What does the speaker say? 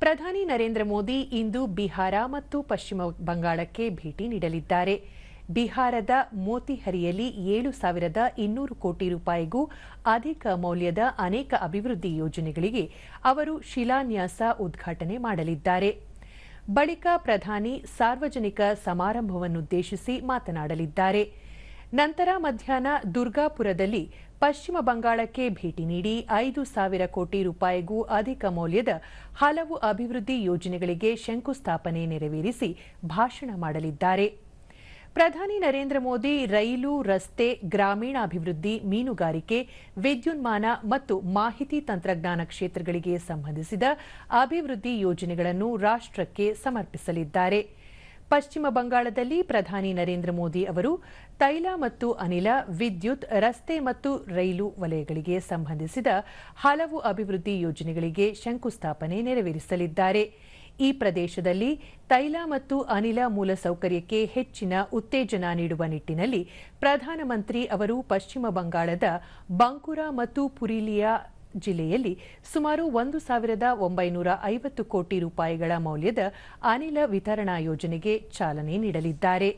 ಪ್ರಧಾನಿ ನರೇಂದ್ರ ಮೋದಿ ಇಂದು ಬಿಹಾರ ಮತ್ತು ಪಶ್ಚಿಮ ಬಂಗಾಳಕ್ಕೆ ಭೇಟಿ ನೀಡಲಿದ್ದಾರೆ. ಬಿಹಾರದ ಮೋತಿಹರಿಯಲ್ಲಿ 7,200 ಕೋಟಿ ರೂಪಾಯಿಗೂ ಅಧಿಕ ಮೌಲ್ಯದ ಅನೇಕ ಅಭಿವೃದ್ಧಿ ಯೋಜನೆಗಳಿಗೆ ಅವರು ಶಿಲಾನ್ಯಾಸ ಉದ್ಘಾಟನೆ ಮಾಡಲಿದ್ದಾರೆ. ಬಳಿಕ ಪ್ರಧಾನಿ ಸಾರ್ವಜನಿಕ ಸಮಾರಂಭವನ್ನುದ್ದೇಶಿಸಿ ಮಾತನಾಡಲಿದ್ದಾರೆ. ನಂತರ ಮಧ್ಯಾಹ್ನ ದುರ್ಗಾಪುರದಲ್ಲಿ ಪಶ್ಚಿಮ ಬಂಗಾಳಕ್ಕೆ ಭೇಟಿ ನೀಡಿ 5,000 ಕೋಟಿ ರೂಪಾಯಿಗೂ ಅಧಿಕ ಮೌಲ್ಯದ ಹಲವು ಅಭಿವೃದ್ಧಿ ಯೋಜನೆಗಳಿಗೆ ಶಂಕುಸ್ಥಾಪನೆ ನೆರವೇರಿಸಿ ಭಾಷಣ ಮಾಡಲಿದ್ದಾರೆ. ಪ್ರಧಾನಿ ನರೇಂದ್ರ ಮೋದಿ ರೈಲು, ರಸ್ತೆ, ಗ್ರಾಮೀಣಾಭಿವೃದ್ಧಿ, ಮೀನುಗಾರಿಕೆ, ವಿದ್ಯುನ್ಮಾನ ಮತ್ತು ಮಾಹಿತಿ ತಂತ್ರಜ್ಞಾನ ಕ್ಷೇತ್ರಗಳಿಗೆ ಸಂಬಂಧಿಸಿದ ಅಭಿವೃದ್ಧಿ ಯೋಜನೆಗಳನ್ನು ರಾಷ್ಟ್ರಕ್ಕೆ ಸಮರ್ಪಿಸಲಿದ್ದಾರೆ. ಪಶ್ಚಿಮ ಬಂಗಾಳದಲ್ಲಿ ಪ್ರಧಾನಿ ನರೇಂದ್ರ ಮೋದಿ ಅವರು ತೈಲ ಮತ್ತು ಅನಿಲ, ವಿದ್ಯುತ್, ರಸ್ತೆ ಮತ್ತು ರೈಲು ವಲಯಗಳಿಗೆ ಸಂಬಂಧಿಸಿದ ಹಲವು ಅಭಿವೃದ್ಧಿ ಯೋಜನೆಗಳಿಗೆ ಶಂಕುಸ್ಥಾಪನೆ ನೆರವೇರಿಸಲಿದ್ದಾರೆ. ಈ ಪ್ರದೇಶದಲ್ಲಿ ತೈಲ ಮತ್ತು ಅನಿಲ ಮೂಲಸೌಕರ್ಯಕ್ಕೆ ಹೆಚ್ಚಿನ ಉತ್ತೇಜನ ನೀಡುವ ನಿಟ್ಟಿನಲ್ಲಿ ಪ್ರಧಾನಮಂತ್ರಿ ಅವರು ಪಶ್ಚಿಮ ಬಂಗಾಳದ ಬಂಕುರಾ ಮತ್ತು ಪುರುಲಿಯಾ ಜಿಲ್ಲೆಯಲ್ಲಿ ಸುಮಾರು 1,950 ಕೋಟಿ ರೂಪಾಯಿಗಳ ಮೌಲ್ಯದ ಅನಿಲ ವಿತರಣಾ ಯೋಜನೆಗೆ ಚಾಲನೆ ನೀಡಲಿದ್ದಾರೆ.